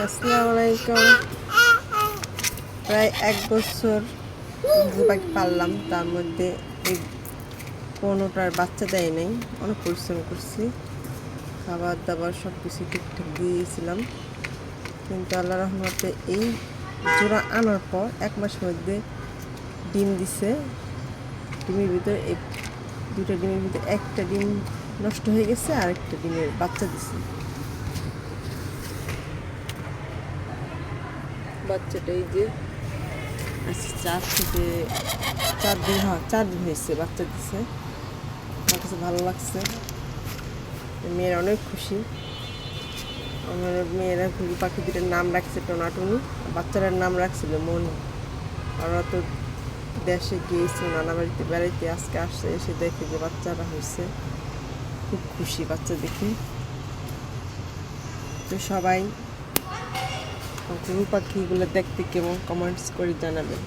আসসালামু আলাইকুম। প্রায় 1 বছর পাখি পাললাম, তার মধ্যে এই কোনোটার বাচ্চা দেয় নাই। অনেক পরিশ্রম করছি, খাবার দাবার সব কিছু ঠিকঠাক দিয়েছিলাম, কিন্তু আল্লাহ রহমতে এই জোড়া আনার পর 1 মাসের মধ্যে ডিম দিছে। ডিমের ভিতরে দুটো ডিমের ভিতরে একটা ডিম নষ্ট হয়ে গেছে, আর একটা ডিমের বাচ্চা দিছে। বাচ্চাটা এই যে আজকে 4 দিন হয়েছে বাচ্চা দিছে। আমার কাছে ভালো লাগছে, মেয়েরা অনেক খুশি। আমার মেয়েরা ঘুঘু পাখি দুটার নাম রাখছে টোনাটুনি, বাচ্চাটার নাম রাখছিল মনি। ওরা তো দেশে গিয়েছিল নানা বাড়িতে বেড়াইতে, আজকে আসছে, এসে দেখে যে বাচ্চারা হয়েছে, খুব খুশি বাচ্চা দেখে। তো সবাই ঘুঘু পাখিগুলো দেখতে কেমন কমেন্টস করে জানাবেন।